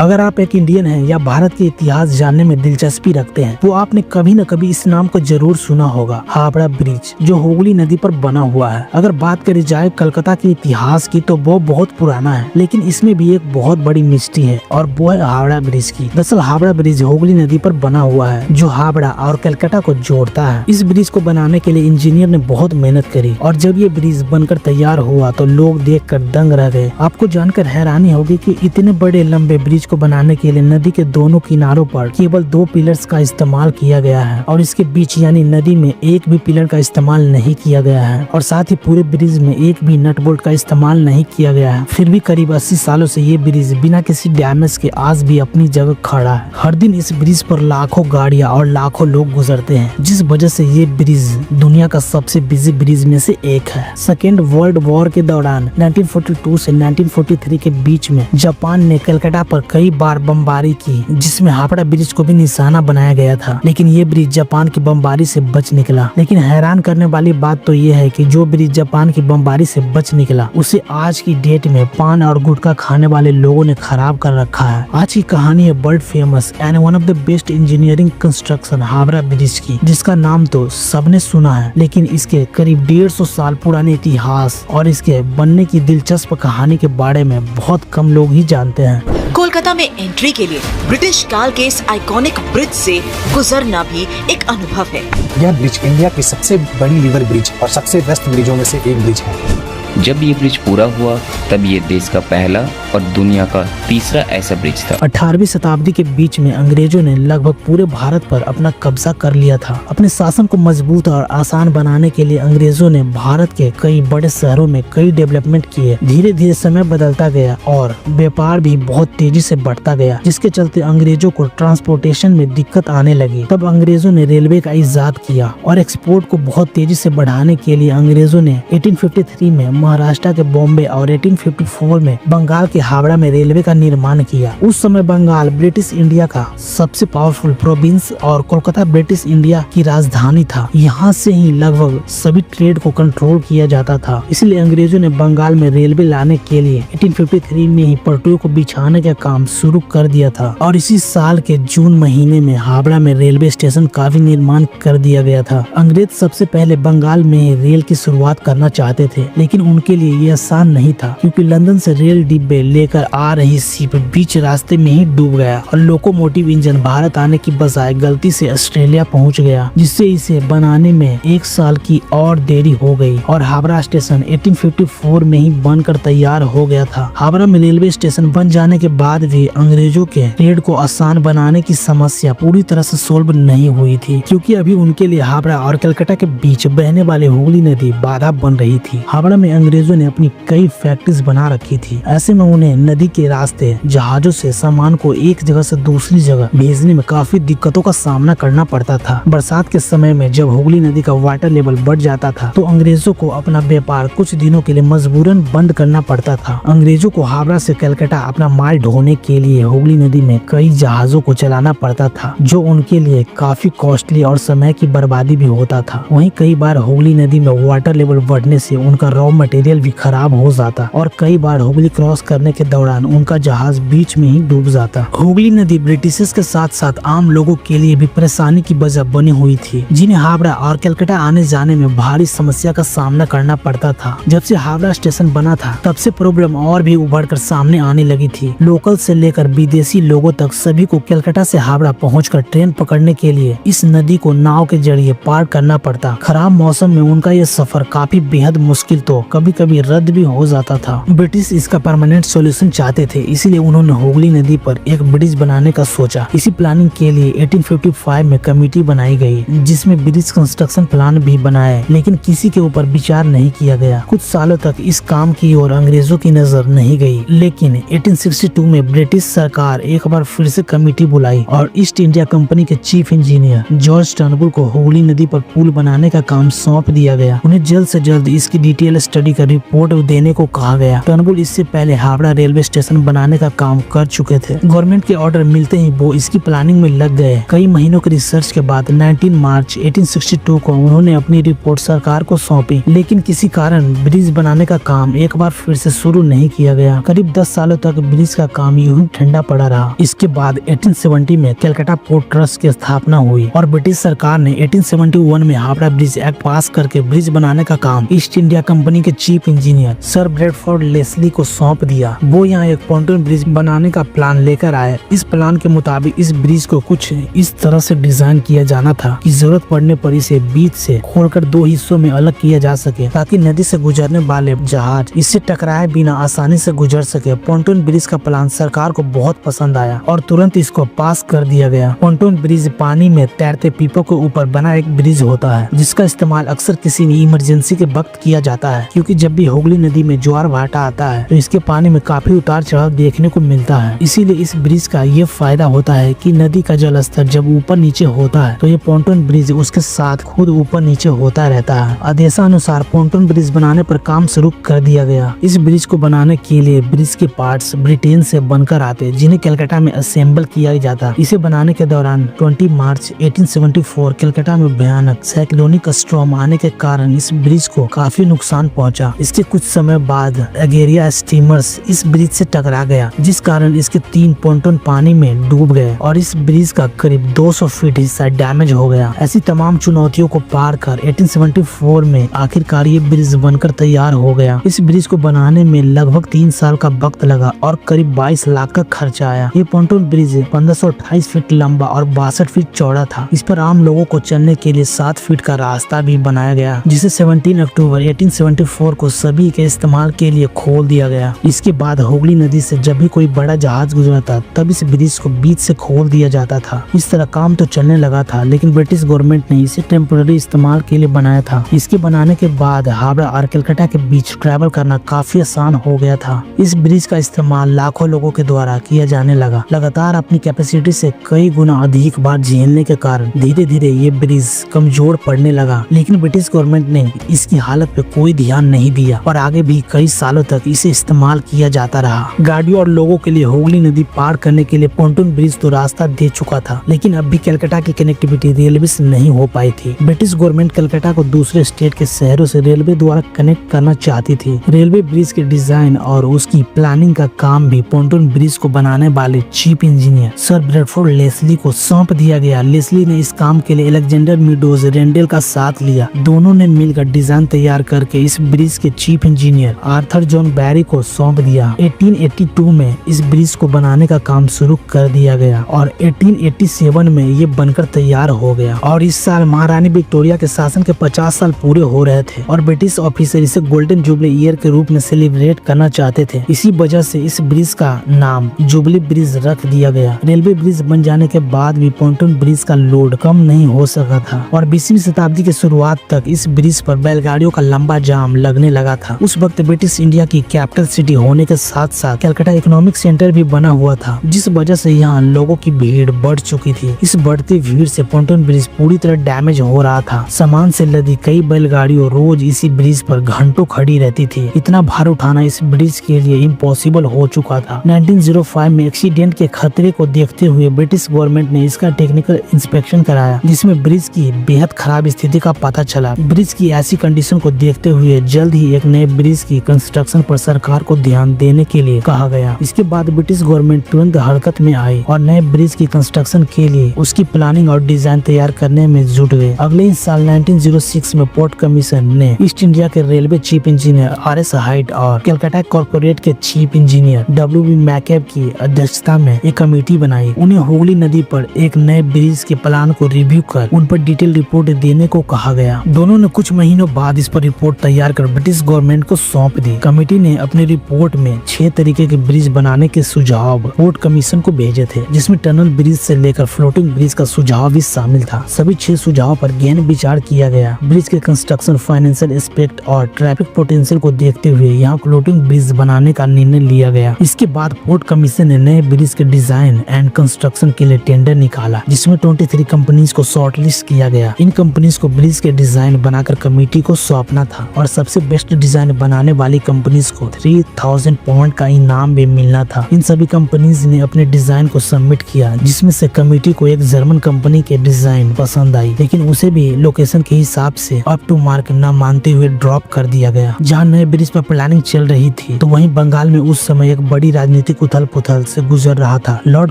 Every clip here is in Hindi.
अगर आप एक इंडियन हैं या भारत के इतिहास जानने में दिलचस्पी रखते हैं तो आपने कभी न कभी इस नाम को जरूर सुना होगा, हावड़ा ब्रिज, जो हुगली नदी पर बना हुआ है। अगर बात करी जाए कलकत्ता के इतिहास की तो वो बहुत पुराना है, लेकिन इसमें भी एक बहुत बड़ी मिस्ट्री है और वो है हावड़ा ब्रिज की। दरअसल हावड़ा ब्रिज हुगली नदी पर बना हुआ है जो हावड़ा और कलकत्ता को जोड़ता है। इस ब्रिज को बनाने के लिए इंजीनियर ने बहुत मेहनत करी और जब ये ब्रिज बनकर तैयार हुआ तो लोग देखकर दंग रह गए। आपको जानकर हैरानी होगी कि इतने बड़े लंबे ब्रिज को बनाने के लिए नदी के दोनों किनारों पर केवल 2 पिलर्स का इस्तेमाल किया गया है और इसके बीच यानी नदी में एक भी पिलर का इस्तेमाल नहीं किया गया है और साथ ही पूरे ब्रिज में एक भी नट बोल्ट का इस्तेमाल नहीं किया गया है। फिर भी करीब 80 सालों से ये ब्रिज बिना किसी डैमेज के आज भी अपनी जगह खड़ा है। हर दिन इस ब्रिज पर लाखों गाड़ियां और लाखों लोग गुजरते हैं, जिस वजह से ये ब्रिज दुनिया का सबसे बिजी ब्रिज में से एक है। सेकेंड वर्ल्ड वॉर के दौरान 1942 से 1943 के बीच में जापान ने कलकत्ता पर कई बार बमबारी की, जिसमें हावड़ा ब्रिज को भी निशाना बनाया गया था, लेकिन ये ब्रिज जापान की बमबारी से बच निकला। लेकिन हैरान करने वाली बात तो ये है कि जो ब्रिज जापान की बमबारी से बच निकला उसे आज की डेट में पान और गुटखा खाने वाले लोगों ने खराब कर रखा है। आज की कहानी है world famous and one of the best engineering construction Howrah bridge की, जिसका नाम तो सबने सुना है, लेकिन इसके करीब 150 साल पुराने इतिहास और इसके बनने की दिलचस्प कहानी के बारे में बहुत कम लोग ही जानते हैं। कोलकाता में एंट्री के लिए ब्रिटिश काल के इस आइकॉनिक ब्रिज से गुजरना भी एक अनुभव है। यह ब्रिज इंडिया की सबसे बड़ी रिवर ब्रिज और सबसे व्यस्त ब्रिजों में से एक ब्रिज है। जब ये ब्रिज पूरा हुआ तब ये देश का पहला और दुनिया का तीसरा ऐसा ब्रिज था। 18वीं शताब्दी के बीच में अंग्रेजों ने लगभग पूरे भारत पर अपना कब्जा कर लिया था। अपने शासन को मजबूत और आसान बनाने के लिए अंग्रेजों ने भारत के कई बड़े शहरों में कई डेवलपमेंट किए। धीरे धीरे समय बदलता गया और व्यापार भी बहुत तेजी से बढ़ता गया, जिसके चलते अंग्रेजों को ट्रांसपोर्टेशन में दिक्कत आने लगी। तब अंग्रेजों ने रेलवे का इजाद किया और एक्सपोर्ट को बहुत तेजी से बढ़ाने के लिए अंग्रेजों ने 1853 में महाराष्ट्र के बॉम्बे और 1854 में बंगाल के हावड़ा में रेलवे का निर्माण किया। उस समय बंगाल ब्रिटिश इंडिया का सबसे पावरफुल प्रोविंस और कोलकाता ब्रिटिश इंडिया की राजधानी था। यहाँ से ही लगभग सभी ट्रेड को कंट्रोल किया जाता था। इसलिए अंग्रेजों ने बंगाल में रेलवे लाने के लिए 1853 में ही पटरियों को बिछाने का काम शुरू कर दिया था और इसी साल के जून महीने में हावड़ा में रेलवे स्टेशन का भी निर्माण कर दिया गया था। अंग्रेज सबसे पहले बंगाल में ही रेल की शुरुआत करना चाहते थे, लेकिन उनके लिए ये आसान नहीं था, क्योंकि लंदन से रेल डिब्बे लेकर आ रही शिप बीच रास्ते में ही डूब गया और लोकोमोटिव इंजन भारत आने की बजाय गलती से ऑस्ट्रेलिया पहुंच गया, जिससे इसे बनाने में 1 साल की और देरी हो गई और हावड़ा स्टेशन 1854 में ही बनकर तैयार हो गया था। हावड़ा में रेलवे स्टेशन बन जाने के बाद भी अंग्रेजों के ट्रेड को आसान बनाने की समस्या पूरी तरह से सोल्व नहीं हुई थी, क्योंकि अभी उनके लिए हावड़ा और कलकत्ता के बीच बहने वाले हुगली नदी बाधा बन रही थी। हावड़ा में अंग्रेजों ने अपनी कई फैक्ट्रीज बना रखी थी। ऐसे में उन्हें नदी के रास्ते जहाजों से सामान को एक जगह से दूसरी जगह भेजने में काफी दिक्कतों का सामना करना पड़ता था। बरसात के समय में जब हुगली नदी का वाटर लेवल बढ़ जाता था तो अंग्रेजों को अपना व्यापार कुछ दिनों के लिए मजबूरन बंद करना पड़ता था। अंग्रेजों को हावड़ा से कलकत्ता अपना माल ढोने के लिए हुगली नदी में कई जहाजों को चलाना पड़ता था, जो उनके लिए काफी कॉस्टली और समय की बर्बादी भी होता था। वहीं कई बार हुगली नदी में वाटर लेवल बढ़ने से उनका रॉ मटेरियल भी खराब हो जाता और कई बार हुगली क्रॉस करने के दौरान उनका जहाज बीच में ही डूब जाता। हुगली नदी ब्रिटिशर्स के साथ साथ आम लोगों के लिए भी परेशानी की वजह बनी हुई थी, जिन्हें हावड़ा और कलकत्ता आने जाने में भारी समस्या का सामना करना पड़ता था। जब से हावड़ा स्टेशन बना था तब से प्रॉब्लम और भी उभर कर सामने आने लगी थी। लोकल से लेकर विदेशी लोगों तक सभी को कलकत्ता से हावड़ा पहुंचकर ट्रेन पकड़ने के लिए इस नदी को नाव के जरिए पार करना पड़ता। खराब मौसम में उनका ये सफर काफी बेहद मुश्किल तो कभी कभी रद्द भी हो जाता था। ब्रिटिश इसका परमानेंट सॉल्यूशन चाहते थे, इसीलिए उन्होंने हुगली नदी पर एक ब्रिज बनाने का सोचा। इसी प्लानिंग के लिए 1855 में कमेटी बनाई गई, जिसमें ब्रिज कंस्ट्रक्शन प्लान भी बनाए, लेकिन किसी के ऊपर विचार नहीं किया गया। कुछ सालों तक इस काम की ओर अंग्रेजों की नजर नहीं गई, लेकिन 1862 में ब्रिटिश सरकार एक बार फिर से कमेटी बुलाई और ईस्ट इंडिया कंपनी के चीफ इंजीनियर जॉर्ज टर्नबुल को हुगली नदी पर पुल बनाने का काम सौंप दिया गया। उन्हें जल्द से जल्द इसकी डिटेल स्टडी अधिकारी का रिपोर्ट देने को कहा गया। टर्नबुल इससे पहले हावड़ा रेलवे स्टेशन बनाने का काम कर चुके थे। गवर्नमेंट के ऑर्डर मिलते ही वो इसकी प्लानिंग में लग गए। कई महीनों के रिसर्च के बाद 19 मार्च 1862 को उन्होंने अपनी रिपोर्ट सरकार को सौंपी, लेकिन किसी कारण ब्रिज बनाने का काम एक बार फिर से शुरू नहीं किया गया। करीब 10 सालों तक ब्रिज का काम यूं ही ठंडा पड़ा रहा। इसके बाद 1870 में कलकत्ता पोर्ट ट्रस्ट की स्थापना हुई और ब्रिटिश सरकार ने 1871 में हावड़ा ब्रिज एक्ट पास करके ब्रिज बनाने का काम ईस्ट इंडिया कंपनी के chief engineer sir Bradford Leslie को सौंप दिया। वो यहाँ एक पॉन्टून ब्रिज बनाने का प्लान लेकर आए। इस प्लान के मुताबिक इस ब्रिज को कुछ इस तरह से डिजाइन किया जाना था कि जरूरत पड़ने पर इसे बीच से खोलकर 2 हिस्सों में अलग किया जा सके, ताकि नदी से गुजरने वाले जहाज इससे टकराए बिना आसानी से गुजर सके। पॉन्टून ब्रिज का प्लान सरकार को बहुत पसंद आया और तुरंत इसको पास कर दिया गया। पॉन्टून ब्रिज पानी में तैरते पीपों के ऊपर बना एक ब्रिज होता है, जिसका इस्तेमाल अक्सर किसी भी इमरजेंसी के वक्त किया जाता है, क्योंकि जब भी हुगली नदी में ज्वार भाटा आता है तो इसके पानी में काफी उतार चढ़ाव देखने को मिलता है। इसीलिए इस ब्रिज का ये फायदा होता है कि नदी का जल स्तर जब ऊपर नीचे होता है तो ये पॉन्टून ब्रिज उसके साथ खुद ऊपर नीचे होता रहता है। आदेशानुसार पॉन्टून ब्रिज बनाने पर काम शुरू कर दिया गया। इस ब्रिज को बनाने के लिए ब्रिज के पार्ट्स ब्रिटेन से बनकर आते, जिन्हें कलकत्ता में असेंबल किया जाता। इसे बनाने के दौरान 20 मार्च 1874 कलकत्ता में भयानक साइक्लोनिक स्टॉर्म आने के कारण इस ब्रिज को काफी नुकसान पहुंचा। इसके कुछ समय बाद अगेरिया स्टीमर्स इस ब्रिज से टकरा गया, जिस कारण इसके 3 पॉन्टून पानी में डूब गए और इस ब्रिज का करीब 200 फीट हिस्सा डैमेज हो गया। ऐसी तमाम चुनौतियों को पार कर 1874 में आखिरकार ये ब्रिज बनकर तैयार हो गया। इस ब्रिज को बनाने में लगभग 3 साल का वक्त लगा और करीब 22 लाख का खर्चा आया। ये पॉन्टून ब्रिज 1528 फीट लंबा और 62 फीट चौड़ा था। इस पर आम लोगों को चलने के लिए 7 फीट का रास्ता भी बनाया गया, जिसे 17 अक्टूबर 1874 को सभी के इस्तेमाल के लिए खोल दिया गया। इसके बाद हुगली नदी से जब भी कोई बड़ा जहाज गुजरता तब इस ब्रिज को बीच से खोल दिया जाता था। इस तरह काम तो चलने लगा था, लेकिन ब्रिटिश गवर्नमेंट ने इसे टेम्पोररी इस्तेमाल के लिए बनाया था। इसके बनाने के बाद हावड़ा और कलकत्ता के बीच ट्रैवल करना काफी आसान हो गया था। इस ब्रिज का इस्तेमाल लाखों लोगों के द्वारा किया जाने लगा। लगातार अपनी कैपेसिटी से कई गुना अधिक बार झेलने के कारण धीरे धीरे ये ब्रिज कमजोर पड़ने लगा, लेकिन ब्रिटिश गवर्नमेंट ने इसकी हालत पे कोई ध्यान नहीं दिया और आगे भी कई सालों तक इसे इस्तेमाल किया जाता रहा। गाड़ियों और लोगों के लिए हुगली नदी पार करने के लिए पॉन्टून ब्रिज तो रास्ता दे चुका था, लेकिन अब भी कलकत्ता की कनेक्टिविटी रेलवे से नहीं हो पाई थी। ब्रिटिश गवर्नमेंट कलकत्ता को दूसरे स्टेट के शहरों से रेलवे द्वारा कनेक्ट करना चाहती थी। रेलवे ब्रिज के डिजाइन और उसकी प्लानिंग का काम भी पॉन्टून ब्रिज को बनाने वाले chief engineer sir Bradford Leslie को सौंप दिया गया। लेस्ली ने इस काम के लिए अलेक्जेंडर मीडोज रेंडेल का साथ लिया। दोनों ने मिलकर डिजाइन तैयार करके इस ब्रिज के चीफ इंजीनियर आर्थर जॉन बैरी को सौंप दिया। 1882 में इस ब्रिज को बनाने का काम शुरू कर दिया गया और 1887 में ये बनकर तैयार हो गया। और इस साल महारानी विक्टोरिया के शासन के 50 साल पूरे हो रहे थे और ब्रिटिश ऑफिसर इसे गोल्डन जुबली ईयर के रूप में सेलिब्रेट करना चाहते थे। इसी वजह से इस ब्रिज का नाम जुबली ब्रिज रख दिया गया। रेलवे ब्रिज बन जाने के बाद भी पॉन्टून ब्रिज का लोड कम नहीं हो सका था और 20वीं शताब्दी की शुरुआत तक इस ब्रिज पर बैलगाड़ियों का लंबा जाम लगने लगा था। उस वक्त ब्रिटिश इंडिया की कैपिटल सिटी होने के साथ साथ कलकत्ता इकोनॉमिक सेंटर भी बना हुआ था, जिस वजह से यहाँ लोगों की भीड़ बढ़ चुकी थी। इस बढ़ती भीड़ से पॉन्टून ब्रिज पूरी तरह डैमेज हो रहा था। सामान से लदी कई बैलगाड़ियों रोज इसी ब्रिज पर घंटों खड़ी रहती थी। इतना भार उठाना इस ब्रिज के लिए इम्पॉसिबल हो चुका था। 1905 में एक्सीडेंट के खतरे को देखते हुए ब्रिटिश गवर्नमेंट ने इसका टेक्निकल इंस्पेक्शन कराया, जिसमें ब्रिज की बेहद खराब स्थिति का पता चला। ब्रिज की ऐसी कंडीशन को देखते हुए जल्द ही एक नए ब्रिज की कंस्ट्रक्शन पर सरकार को ध्यान देने के लिए कहा गया। इसके बाद ब्रिटिश गवर्नमेंट तुरंत हरकत में आई और नए ब्रिज की कंस्ट्रक्शन के लिए उसकी प्लानिंग और डिजाइन तैयार करने में जुट गए। अगले ही साल 1906 में पोर्ट कमीशन ने ईस्ट इंडिया के railway chief engineer RS height और कलकत्ता कॉर्पोरेट के चीफ इंजीनियर WB मैकेब की अध्यक्षता में एक कमेटी बनाई। उन्हें हुगली नदी पर एक नए ब्रिज के प्लान को रिव्यू कर उन पर डिटेल रिपोर्ट देने को कहा गया। दोनों ने कुछ महीनों बाद इस पर रिपोर्ट तैयार कर ब्रिटिश गवर्नमेंट को सौंप दी। कमेटी ने अपनी रिपोर्ट में 6 तरीके के ब्रिज बनाने के सुझाव पोर्ट कमीशन को भेजे थे, जिसमें टनल ब्रिज से लेकर फ्लोटिंग ब्रिज का सुझाव भी शामिल था। सभी 6 सुझाव पर गहन विचार किया गया। ब्रिज के कंस्ट्रक्शन, फाइनेंशियल एस्पेक्ट और ट्रैफिक पोटेंशियल को देखते हुए यहाँ फ्लोटिंग ब्रिज बनाने का निर्णय लिया गया। इसके बाद पोर्ट कमीशन ने नए ब्रिज के डिजाइन एंड कंस्ट्रक्शन के लिए टेंडर निकाला, जिसमें 23 कंपनीज को शॉर्टलिस्ट किया गया। इन कंपनीज को ब्रिज के डिजाइन बनाकर कमेटी को सौंपना था और सबसे बेस्ट डिजाइन बनाने वाली कंपनीज को 3000 पाउंड का इनाम भी मिलना था। इन सभी कंपनीज ने अपने डिजाइन को सबमिट किया, जिसमें से कमेटी को एक जर्मन कंपनी के डिजाइन पसंद आई, लेकिन उसे भी लोकेशन के हिसाब से अप टू मार्क न मानते हुए ड्रॉप कर दिया गया। जहाँ नए ब्रिज पर प्लानिंग चल रही थी, तो वहीं बंगाल में उस समय एक बड़ी राजनीतिक उथल पुथल से गुजर रहा था। लॉर्ड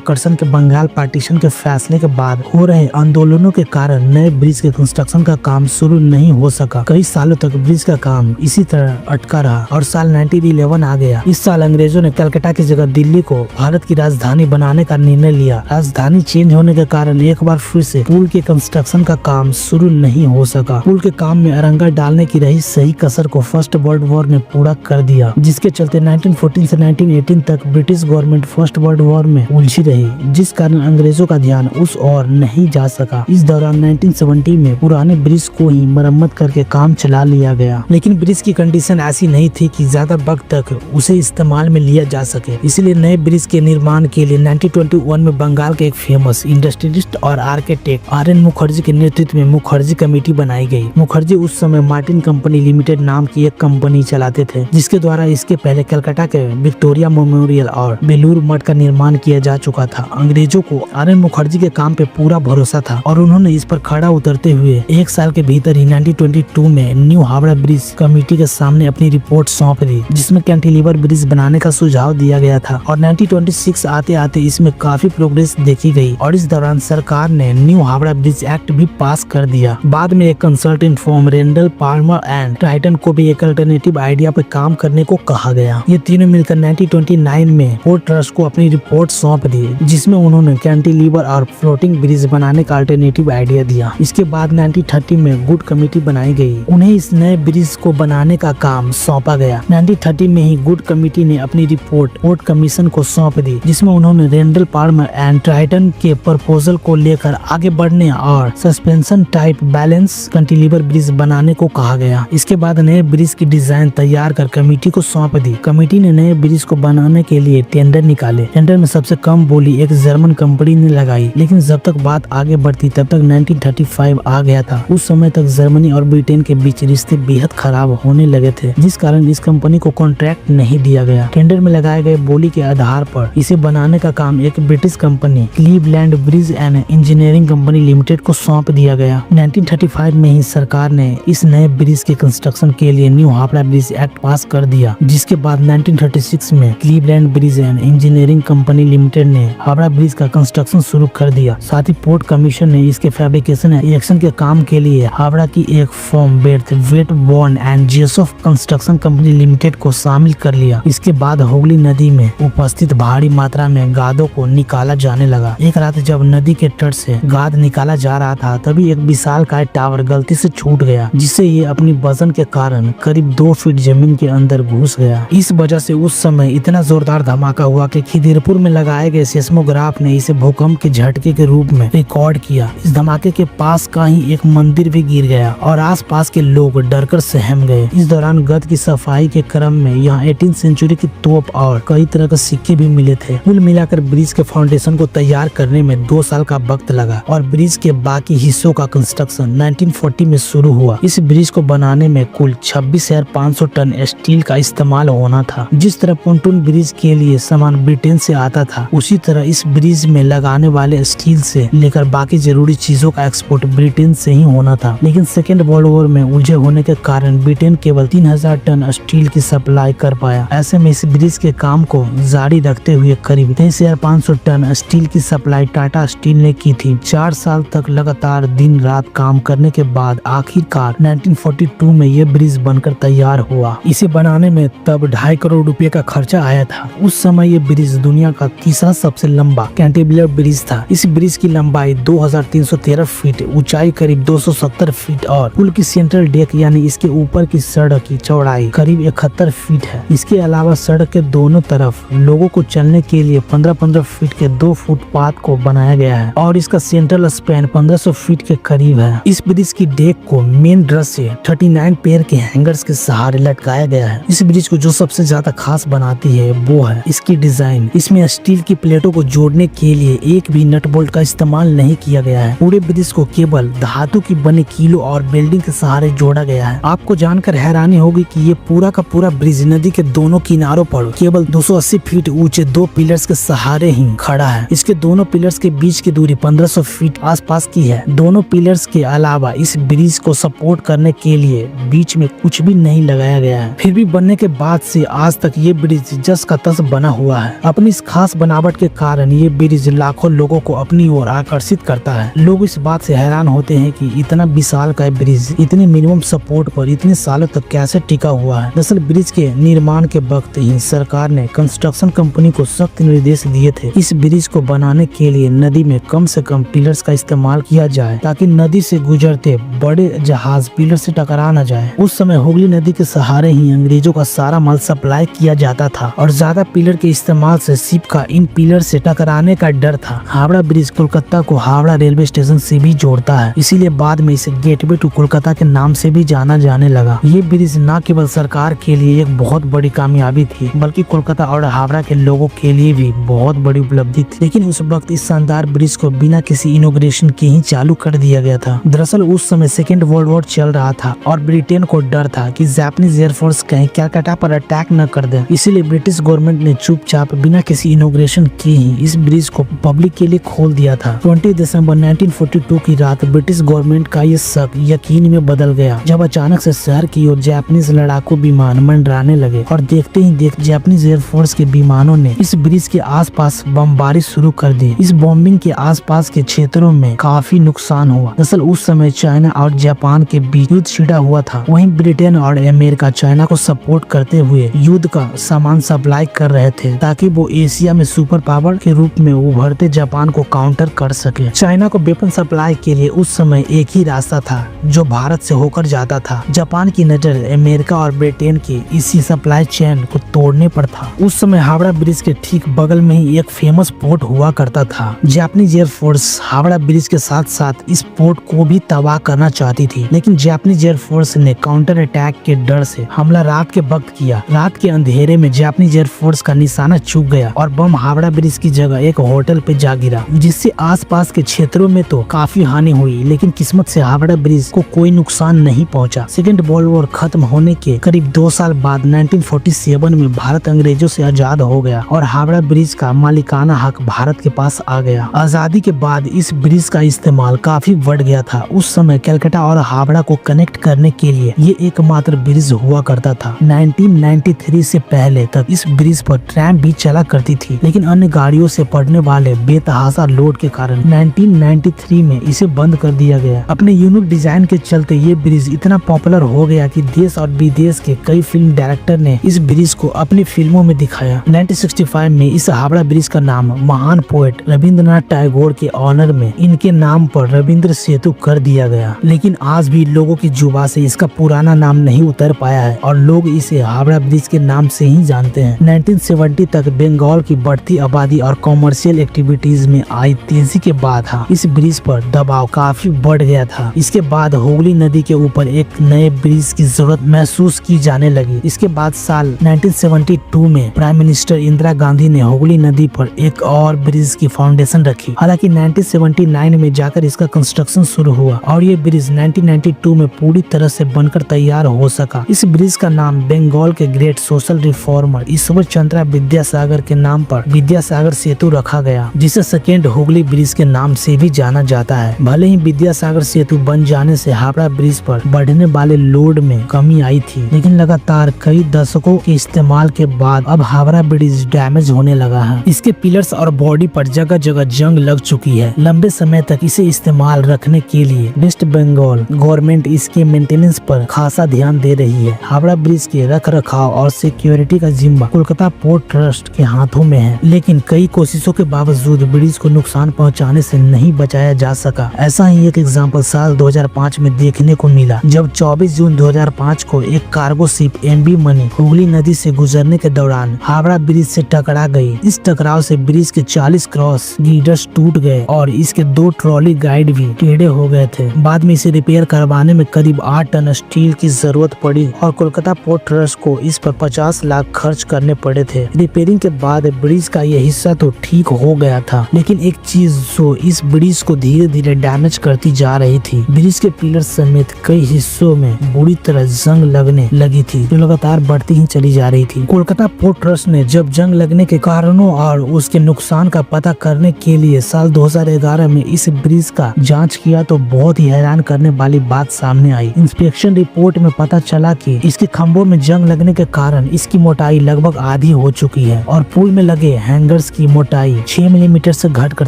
कर्सन के बंगाल पार्टीशन के फैसले के बाद हो रहे आंदोलनों के कारण नए ब्रिज के कंस्ट्रक्शन का काम शुरू नहीं हो सका। कई सालों तक ब्रिज का काम इसी तरह अटका रहा और साल 1911 आ गया। इस साल अंग्रेजों ने कलकत्ता की जगह दिल्ली को भारत की राजधानी बनाने का निर्णय लिया। राजधानी चेंज होने के कारण एक बार फिर से पुल के कंस्ट्रक्शन का काम शुरू नहीं हो सका। पुल के काम में अरंगा डालने की रही सही कसर को फर्स्ट वर्ल्ड वॉर ने पूरा कर दिया, जिसके चलते 1914 से 1918 तक British government first world war में उलझी रही, जिस कारण अंग्रेजों का ध्यान उस ओर नहीं जा सका। इस दौरान 1970 में पुराने ब्रिज को ही मरम्मत करके काम चला लिया गया, लेकिन ब्रिज की कंडीशन ऐसी नहीं थी कि ज्यादा वक्त तक उसे इस्तेमाल में लिया जा सके। इसलिए नए ब्रिज के निर्माण के लिए 1921 में बंगाल के एक फेमस इंडस्ट्रियलिस्ट और आर्किटेक्ट RN मुखर्जी के नेतृत्व में मुखर्जी कमेटी बनाई गई। मुखर्जी उस समय मार्टिन कंपनी लिमिटेड नाम की एक कंपनी चलाते थे, जिसके द्वारा इसके पहले कलकत्ता के विक्टोरिया मेमोरियल और बेलूर मठ का निर्माण किया जा चुका था। अंग्रेजों को RN मुखर्जी के काम पे पूरा भरोसा था और उन्होंने इस पर खड़ा उतरते हुए एक साल के भीतर ही 1922 में न्यू हावड़ा ब्रिज कमेटी के सामने अपनी रिपोर्ट सौंप दी, जिसमें कैंटिलीवर ब्रिज बनाने का सुझाव दिया गया था। और 1926 आते आते इसमें काफी प्रोग्रेस देखी गई और इस दौरान सरकार ने न्यू हावड़ा ब्रिज एक्ट भी पास कर दिया। बाद में एक consultant firm Rendel Palmer and Tritton को भी एक अल्टरनेटिव आइडिया पर काम करने को कहा गया। ये तीनों मिलकर 1929 में पोर्ट ट्रस्ट को अपनी रिपोर्ट सौंप दी, जिसमें उन्होंने कैंटिलीवर और फ्लोटिंग ब्रिज बनाने का अल्टरनेटिव आइडिया दिया। इसके बाद 1930 में गुड कमेटी बनाई गई, उन्हें इस नए ब्रिज को बनाने का काम सौंपा गया। 1930 में ही गुड कमेटी ने अपनी रिपोर्ट पोर्ट कमीशन को सौंप दी, जिसमें उन्होंने रेंडल पाल्मर एंड ट्राइटन के प्रपोजल को लेकर आगे बढ़ने और suspension type balance cantilever bridge बनाने को कहा गया। इसके बाद नए ब्रिज की डिजाइन तैयार कर कमेटी को सौंप दी। कमेटी ने नए ब्रिज को बनाने के लिए टेंडर निकाले। टेंडर में सबसे कम बोली एक जर्मन कंपनी ने लगाई, लेकिन जब तक बात आगे बढ़ती तब तक 1935 आ गया था। उस समय तक जर्मनी और ब्रिटेन के बीच रिश्ते बेहद खराब होने लगे थे, जिस कारण इस कंपनी को कॉन्ट्रैक्ट नहीं दिया गया। टेंडर में लगाए गए बोली के आधार पर इसे बनाने का काम एक British company Cleveland bridge and engineering company limited को सौंप दिया गया। 1935 में ही सरकार ने इस नए ब्रिज के कंस्ट्रक्शन के लिए न्यू हावड़ा ब्रिज एक्ट पास कर दिया, जिसके बाद 1936 में Cleveland bridge and engineering company limited ने हावड़ा ब्रिज का कंस्ट्रक्शन शुरू कर दिया। साथ ही पोर्ट कमीशन ने इसके फैब्रिकेशन एंड इरेक्शन के काम के लिए हावड़ा की एक firm wait bond and जेसोफ construction company limited को शामिल कर लिया। इसके बाद हुगली नदी में उपस्थित भारी मात्रा में गादों को निकाला जाने लगा। एक रात जब नदी के तट से गाद निकाला जा रहा था, तभी एक विशालकाय टावर गलती से छूट गया, जिससे ये अपनी वजन के कारण करीब 2 फीट जमीन के अंदर घुस गया। इस वजह से उस समय इतना जोरदार धमाका हुआ कि खिदिरपुर में लगाए गए सेस्मोग्राफ ने इसे भूकंप के झटके के रूप में रिकॉर्ड किया। इस धमाके के पास का ही एक मंदिर भी गिर गया और आसपास के लोग डरकर सहम गए। इस दौरान गद की सफाई के क्रम में यहाँ 18वीं सेंचुरी की तोप और कई तरह के सिक्के भी मिले थे। कुल मिलाकर ब्रिज के फाउंडेशन को तैयार करने में 2 साल का वक्त लगा और ब्रिज के बाकी हिस्सों का कंस्ट्रक्शन 1940 में शुरू हुआ। इस ब्रिज को बनाने में कुल 26,500 टन स्टील का इस्तेमाल होना था। जिस तरह पोंटून ब्रिज के लिए सामान ब्रिटेन से आता था, उसी तरह इस ब्रिज में लगाने वाले स्टील से लेकर बाकी जरूरी चीजों का एक्सपोर्ट ब्रिटेन से ही होना था। लेकिन सेकेंड वर्ल्ड वॉर में उलझे होने के कारण ब्रिटेन केवल 3000 टन स्टील की सप्लाई कर पाया। ऐसे में इस ब्रिज के काम को जारी रखते हुए करीब 23,500 टन स्टील की सप्लाई टाटा स्टील ने की थी। 4 साल तक लगातार दिन रात काम करने के बाद आखिरकार 1942 में यह ब्रिज बनकर तैयार हुआ। इसे बनाने में तब 2.5 करोड़ रुपए का खर्चा आया था। उस समय ये ब्रिज दुनिया का तीसरा सबसे लंबा कैंटिलीवर ब्रिज था। इस ब्रिज की लंबाई 2313 फीट, ऊंचाई करीब 270 फीट और पुल की सेंट्रल डेक यानी इसके ऊपर की सड़क की चौड़ाई करीब 71 फीट है। इसके अलावा सड़क के दोनों तरफ लोगों को चलने के लिए 15-15 फीट के 2 फुटपाथ को बनाया गया है और इसका सेंट्रल स्पैन 1500 फीट के करीब है। इस ब्रिज की डेक को मेन ड्रस से 39 पेड़ के हैंगर्स के सहारे लटकाया गया है। इस ब्रिज को जो सबसे ज्यादा खास बनाती है वो है इसकी डिजाइन। इसमें स्टील की प्लेटों को जोड़ने के लिए एक भी नट बोल्ट का इस्तेमाल नहीं किया गया है। पूरे ब्रिज को केवल धातु की बनी कीलों और वेल्डिंग के सहारे जोड़ा गया है। आपको जानकर जानकर हैरानी होगी कि ये पूरा का पूरा ब्रिज नदी के दोनों किनारों पर केवल 280 फीट ऊंचे 2 पिलर्स के सहारे ही खड़ा है। इसके दोनों पिलर्स के बीच की दूरी 1500 फीट आसपास की है। दोनों पिलर्स के अलावा इस ब्रिज को सपोर्ट करने के लिए बीच में कुछ भी नहीं लगाया गया है। फिर भी बनने के बाद से आज तक ये ब्रिज जस का तस बना हुआ है। अपनी इस खास बनावट के कारण ये ब्रिज लाखों लोगों को अपनी ओर आकर्षित करता है। लोग इस बात से हैरान होते हैं कि इतना विशाल का ब्रिज इतने मिनिमम सपोर्ट पर इतने सालों तक कैसे टिका हुआ है। दरअसल ब्रिज के निर्माण के वक्त ही सरकार ने कंस्ट्रक्शन कंपनी को सख्त निर्देश दिए थे इस ब्रिज को बनाने के लिए नदी में कम से कम पिलर्स का इस्तेमाल किया जाए ताकि नदी से गुजरते बड़े जहाज पिलर से टकरा न जाए। उस समय हुगली नदी के सहारे ही अंग्रेजों का सारा माल सप्लाई किया जाता था और ज्यादा पिलर के इस्तेमाल से शिप का इन पिलर से टकराने का डर था। हावड़ा ब्रिज कोलकाता को हावड़ा रेलवे स्टेशन से भी जोड़ता है, इसीलिए बाद में इसे गेटवे टू कोलकाता के नाम से भी जाना जाने लगा। ये ब्रिज न केवल सरकार के लिए एक बहुत बड़ी कामयाबी थी बल्कि कोलकाता और हावड़ा के लोगों के लिए भी बहुत बड़ी उपलब्धि थी। लेकिन उस वक्त इस शानदार ब्रिज को बिना किसी इनोग्रेशन के ही चालू कर दिया गया था। दरअसल उस समय सेकेंड वर्ल्ड वॉर चल रहा था और ब्रिटेन को डर था कि जापानीज एयरफोर्स कहीं कलकत्ता पर अटैक न कर दे। इसीलिए ब्रिटिश गवर्नमेंट ने चुपचाप बिना किसी इनोग्रेशन के ही इस ब्रिज को पब्लिक के लिए खोल दिया था। 20 दिसंबर 1942 की रात ब्रिटिश गवर्नमेंट का ये शक यकीन में बदल गया जब अचानक से शहर की ओर जापानीज लड़ाकू विमान मंडराने लगे और देखते ही देख जापानीज एयरफोर्स के विमानों ने इस ब्रिज के आसपास बमबारी शुरू कर दी। इस बॉम्बिंग के आसपास के क्षेत्रों में काफी नुकसान हुआ। दरअसल उस समय चाइना और जापान के बीच युद्ध छिड़ा हुआ था। वहीं ब्रिटेन और अमेरिका चाइना को सपोर्ट करते हुए युद्ध का सामान सप्लाई कर रहे थे ताकि वो एशिया में सुपर पावर के रूप में उभरते जापान को काउंटर कर सके। चाइना को वेपन सप्लाई के लिए उस समय एक ही रास्ता था जो भारत से होकर जाता था। जापान की नजर अमेरिका और ब्रिटेन के इसी सप्लाई चेन को तोड़ने पर था। उस समय हावड़ा ब्रिज के ठीक बगल में ही एक फेमस पोर्ट हुआ करता था। जापानीज एयरफोर्स हावड़ा ब्रिज के साथ साथ इस पोर्ट को भी तबाह करना चाहती थी, लेकिन जापानीज एयरफोर्स ने काउंटर अटैक के डर से हमला रात के वक्त किया। रात के अंधेरे में जापानीज एयरफोर्स का निशाना चूक गया और बम हावड़ा ब्रिज की जगह एक होटल पे जा गिरा, जिससे आसपास के क्षेत्रों में तो काफी हानि हुई, लेकिन किस्मत से हावड़ा ब्रिज को कोई नुकसान नहीं पहुंचा। सेकेंड वर्ल्ड वॉर खत्म होने के करीब 2 साल बाद 1947 में भारत अंग्रेजों से आजाद हो गया और हावड़ा ब्रिज का मालिकाना हक भारत के पास आ गया। आजादी के बाद इस ब्रिज का इस्तेमाल काफी बढ़ गया था। उस समय कलकत्ता और हावड़ा को कनेक्ट करने के लिए ये एकमात्र ब्रिज हुआ करता था। 1993 से पहले तक इस ब्रिज पर ट्रैम भी चला करती थी, लेकिन अन्य गाड़ियों से पड़ने वाले बेतहाशा लोड के कारण 1993 में इसे बंद कर दिया गया। अपने यूनिक डिजाइन के चलते ये ब्रिज इतना पॉपुलर हो गया कि देश और विदेश के कई फिल्म डायरेक्टर ने इस ब्रिज को अपनी फिल्मों में दिखाया। 1965 में इस हावड़ा ब्रिज का नाम महान पोएट रविंद्रनाथ टैगोर के ऑनर में इनके नाम पर रविंद्र सेतु कर दिया गया, लेकिन आज भी लोगों की जुबान से इसका पुराना नाम नहीं उतर पाया है और लोग इसे हावड़ा ब्रिज के नाम से ही जानते हैं। 1970 तक बंगाल की बढ़ती आबादी और कॉमर्शियल एक्टिविटीज में आई तेजी के बाद इस ब्रिज पर दबाव काफी बढ़ गया था। इसके बाद हुगली नदी के ऊपर एक नए ब्रिज की जरूरत महसूस की जाने लगी। इसके बाद साल 1972 में प्राइम मिनिस्टर इंदिरा गांधी ने हुगली नदी पर एक और ब्रिज की फाउंडेशन रखी। हालांकि 1979 में जाकर इसका कंस्ट्रक्शन शुरू हुआ और ये ब्रिज 1992 में पूरी तरह से बनकर तैयार हो सका। इस ब्रिज का नाम बंगाल के great social reformer Ishwar Chandra Vidyasagar के नाम पर विद्यासागर सेतु रखा गया, जिसे सेकेंड हुगली ब्रिज के नाम से भी जाना जाता है। भले ही विद्यासागर सेतु बन जाने से हावड़ा ब्रिज पर बढ़ने वाले लोड में कमी आई थी, लेकिन लगातार कई दशकों के इस्तेमाल के बाद अब हावड़ा ब्रिज डैमेज होने लगा है। इसके पिलर्स और बॉडी पर जगह जगह जंग लग चुकी है। लंबे समय तक इसे इस्तेमाल रखने के लिए वेस्ट बंगाल गवर्नमेंट इसके मेंटेनेंस पर खासा ध्यान दे रही है। हावड़ा ब्रिज के रख रखाव और सिक्योरिटी का जिम्मा कोलकाता पोर्ट ट्रस्ट के हाथों में है, लेकिन कई कोशिशों के बावजूद ब्रिज को नुकसान पहुंचाने से नहीं बचाया जा सका। ऐसा ही एक एग्जाम्पल साल 2005 में देखने को मिला, जब 24 जून 2005 को एक cargo ship MV money Hooghly नदी से गुजरने के दौरान हावड़ा ब्रिज से टकरा गई। इस टकराव से ब्रिज के 40 क्रॉस गिर्डर्स टूट गए और इसके 2 ट्रॉली गाइड भी टेढ़े हो गए थे। बाद में इसे रिपेयर करवाने में करीब 8 टन स्टील की जरूरत पड़ी और कोलकाता पोर्ट ट्रस्ट को इस पर 50 लाख खर्च करने पड़े थे। रिपेयरिंग के बाद ब्रिज का यह हिस्सा तो ठीक हो गया था, लेकिन एक चीज जो इस ब्रिज को धीरे धीरे डैमेज करती जा रही थी, ब्रिज के पिलर समेत कई हिस्सों में बुरी बुरी तरह जंग लगने लगी थी, जो लगातार बढ़ती ही चली जा रही थी। कोलकाता पोर्ट ट्रस्ट ने जब जंग लगने के कारणों और उसके नुकसान का पता करने के लिए साल 2011 में इस ब्रिज का जांच किया तो बहुत ही हैरान करने वाली बात सामने आई। इंस्पेक्शन रिपोर्ट में पता चला कि इसके खंभों में जंग लगने के कारण इसकी मोटाई लगभग आधी हो चुकी है और पुल में लगे हैंगर्स की मोटाई 6 मिलीमीटर से घटकर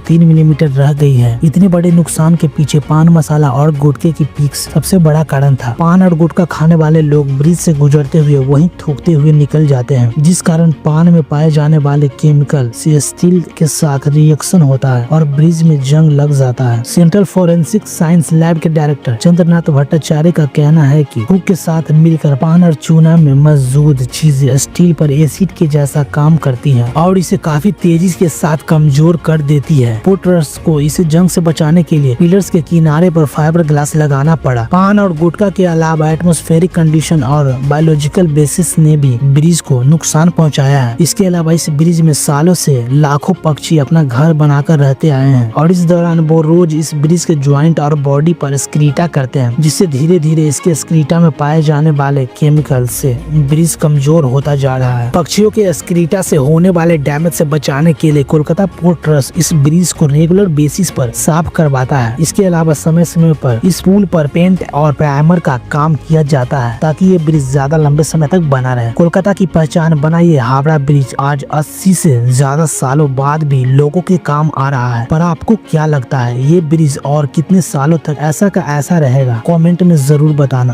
3 मिलीमीटर रह गई है। इतने बड़े नुकसान के पीछे पान मसाला और गुटखे की पीक सबसे बड़ा कारण था। पान और गुटखा खाने वाले लोग ब्रिज से गुजरते हुए वहीं थूकते हुए निकल जाते हैं, जिस कारण पान में पाए जाने वाले केमिकल से स्टील के साथ रिएक्शन होता है और ब्रिज में जंग लग जाता है। सेंट्रल फोरेंसिक साइंस लैब के डायरेक्टर चंद्रनाथ भट्टाचार्य का कहना है कि हुक के साथ मिलकर पान और चूना में मौजूद चीजें स्टील पर एसिड के जैसा काम करती है और इसे काफी तेजी के साथ कमजोर कर देती है। पोर्ट ट्रस्ट को इसे जंग से बचाने के लिए पिलर्स के किनारे पर फाइबर ग्लास लगाना पड़ा। पान और गुटखा के अलावा एटमॉस्फेरिक कंडीशन और बायोलॉजिकल बेसिस ने भी ब्रिज को नुकसान पहुंचाया है। इसके अलावा इस ब्रिज में सालों से लाखों पक्षी अपना घर बनाकर रहते आए हैं और इस दौरान वो रोज इस ब्रिज के ज्वाइंट और बॉडी पर स्क्रीटा करते हैं, जिससे धीरे धीरे इसके स्क्रीटा में पाए जाने वाले केमिकल से ब्रिज कमजोर होता जा रहा है। पक्षियों के स्क्रीटा से होने वाले डैमेज से बचाने के लिए कोलकाता पोर्ट ट्रस्ट इस ब्रिज को रेगुलर बेसिस पर साफ करवाता है। इसके अलावा समय समय पर इस पुल पर पेंट और प्राइमर का काम किया जाता है ताकि ये ब्रिज ज्यादा लंबे समय तक बना रहे। कोलकाता की पहचान बना ये हावड़ा ब्रिज आज 80 से ज्यादा सालों बाद भी लोगों के काम आ रहा है। पर आपको क्या लगता है, ये ब्रिज और कितने सालों तक ऐसा का ऐसा रहेगा? कमेंट में जरूर बताना।